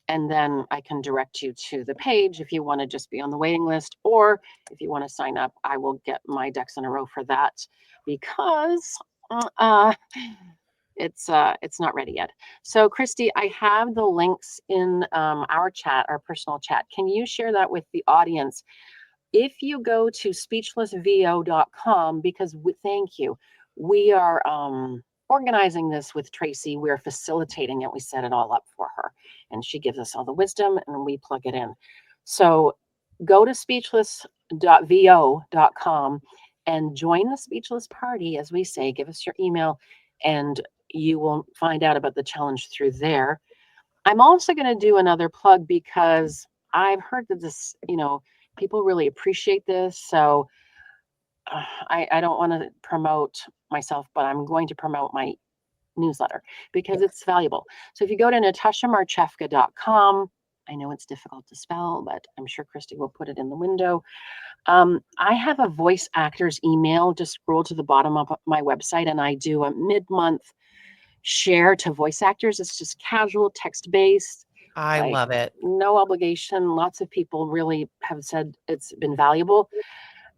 then I can direct you to the page if you want to just be on the waiting list, or if you want to sign up. I will get my ducks in a row for that, because uh, it's not ready yet. So Christy, I have the links in our chat, our personal chat. Can you share that with the audience? If you go to speechlessvo.com, because thank you, we are organizing this with Tracy. We're facilitating it. We set it all up for her, and she gives us all the wisdom, and we plug it in. So go to speechless.vo.com and join the speechless party, as we say. Give us your email, and you will find out about the challenge through there. I'm also going to do another plug, because I've heard that this, people really appreciate this. So I don't want to promote myself, but I'm going to promote my newsletter because Yes. it's valuable. So if you go to natashamarchewka.com, I know it's difficult to spell, but I'm sure Christy will put it in the window. I have a voice actors email. Just scroll to the bottom of my website, and I do a mid-month share to voice actors. It's just casual, text based. I Like, love it. no obligation. Lots of people really have said it's been valuable.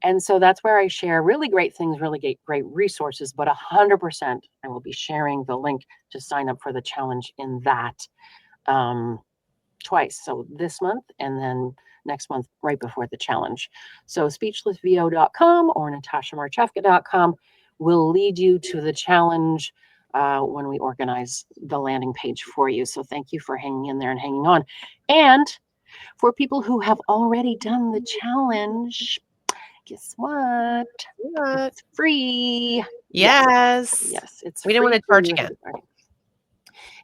And so that's where I share really great things, really great resources, but 100% I will be sharing the link to sign up for the challenge in that twice. So this month and then next month, right before the challenge. So speechlessvo.com or natashamarchewka.com will lead you to the challenge when we organize the landing page for you. So thank you for hanging in there and hanging on. And for people who have already done the challenge, guess what? What? It's free. Yes. Yes. Yes, it's We didn't want free to for charge you if again. you've already.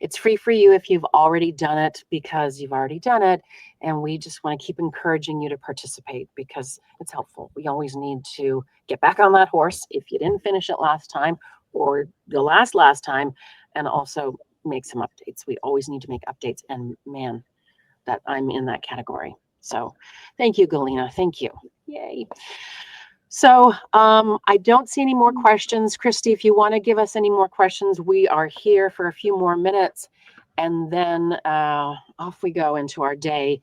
It's free for you if you've already done it because you've already done it. And we just want to keep encouraging you to participate because it's helpful. We always need to get back on that horse if you didn't finish it last time or the last time, and also make some updates. We always need to make updates. And man, that I'm in that category. So thank you, Galena. Thank you. Yay. So I don't see any more questions. Christy, if you want to give us any more questions, we are here for a few more minutes. And then off we go into our day,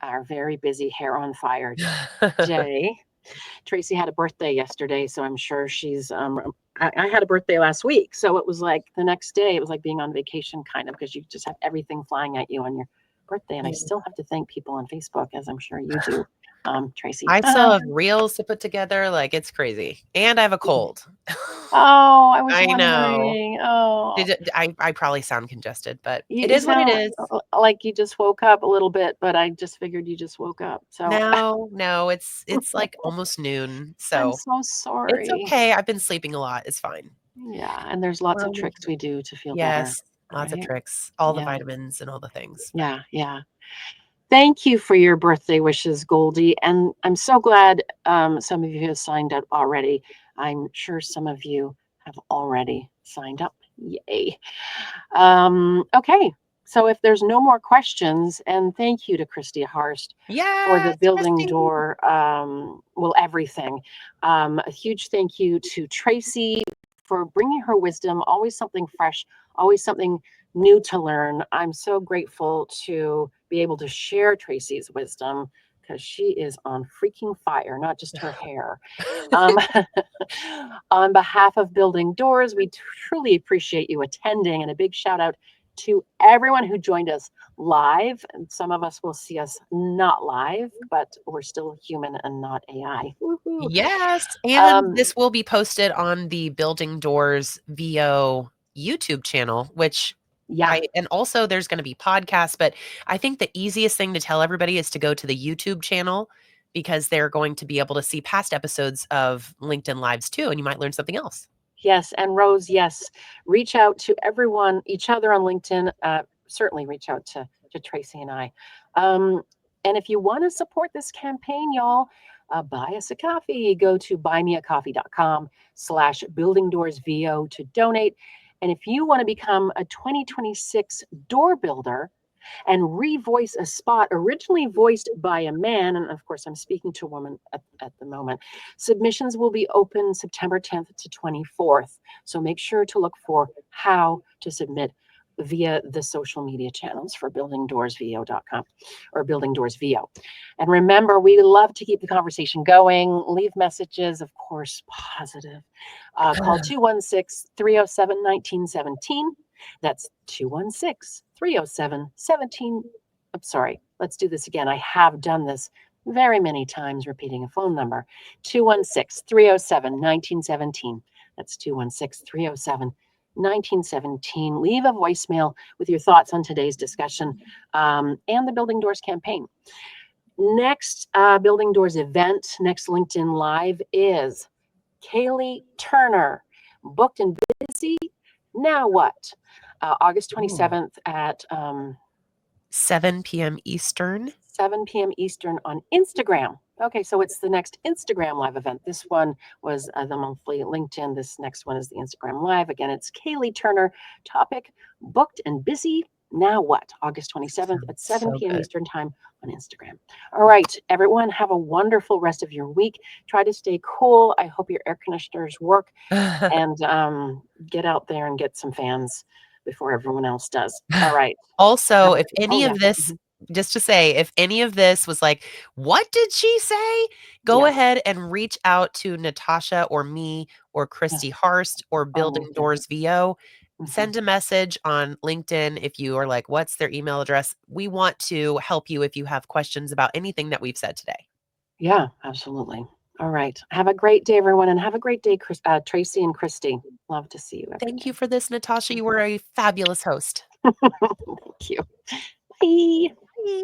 our very busy hair on fire day. Tracy had a birthday yesterday, so I'm sure she's. I had a birthday last week, so it was like the next day, it was like being on vacation, kind of, because you just have everything flying at you on your birthday. And I still have to thank people on Facebook, as I'm sure you do, Tracy. I still have reels to put together. Like, it's crazy. And I have a cold. Oh, I was I know. wondering. Oh, I probably sound congested, but it you is what it sound is. like you just woke up a little bit, but I just figured you just woke up. So No, it's like almost noon, I'm so so it's sorry. okay. I've been sleeping a lot. It's fine. Yeah, and there's lots We're of only tricks we do to feel better, Yes, lots of right? tricks, all the Yeah, vitamins and all the things, but yeah, yeah. Thank you for your birthday wishes, Goldie. And I'm so glad some of you have signed up already. I'm sure some of you have already signed up. Yay. Okay. So if there's no more questions, and thank you to Christy Harst for the yes, building Christy. door, well, everything. A huge thank you to Tracy for bringing her wisdom, always something fresh, always something new to learn. I'm so grateful to be able to share Tracy's wisdom because she is on freaking fire, not just her hair. Um, on behalf of Building Doors, we truly appreciate you attending, and a big shout out to everyone who joined us live. And some of us will see us not live, but we're still human and not AI. Woohoo. Yes, and Um, this will be posted on the Building Doors VO YouTube channel, which yeah, and also there's gonna be podcasts, but I think the easiest thing to tell everybody is to go to the YouTube channel because they're going to be able to see past episodes of LinkedIn Lives too, and you might learn something else. yes. And Rose, yes, reach out to everyone, each other on LinkedIn. Certainly reach out to Tracy and I. Um, and if you want to support this campaign, y'all, buy us a coffee. Go to buymeacoffee.com/buildingdoorsvo to donate. And if you want to become a 2026 door builder, and revoice a spot originally voiced by a man. And of course, I'm speaking to a woman at the moment. Submissions will be open September 10th to 24th. So make sure to look for how to submit via the social media channels for buildingdoorsvo.com or buildingdoorsvo. And remember, we love to keep the conversation going. Leave messages, of course, positive. Call 216 307 1917. That's 216 307 17. I'm sorry, let's do this again. I have done this very many times, repeating a phone number 216 307 1917. That's 216 307 1917. Leave a voicemail with your thoughts on today's discussion and the Building Doors campaign. Next Building Doors event, next LinkedIn Live is Kaylee Turner, booked and busy. Now what? August Ooh. 27th at 7 p.m. Eastern. 7 p.m. Eastern on Instagram. Okay, so it's the next Instagram Live event. This one was the monthly LinkedIn. This next one is the Instagram Live. Again, it's Kaylee Turner. Topic, booked and busy. Now what? August 27th at 7 So p.m. good. Eastern Time on Instagram. All right, everyone, have a wonderful rest of your week. Try to stay cool. I hope your air conditioners work and get out there and get some fans before everyone else does. All right. Also, Have a if oh, any yeah. of this Mhm. just to say, if any of this was like, "What did she say?" Go Yeah. ahead and reach out to Natasha or me or Yes. Christy Harst or Oh, Building yeah. Doors VO. Mhm. Send a message on LinkedIn if you are like, "What's their email address?" We want to help you if you have questions about anything that we've said today. Yeah, absolutely. All right. Have a great day, everyone, and have a great day, Tracy and Christy. Love to see you every Thank day. you for this, Natasha. You were a fabulous host. Thank you. Bye. Bye.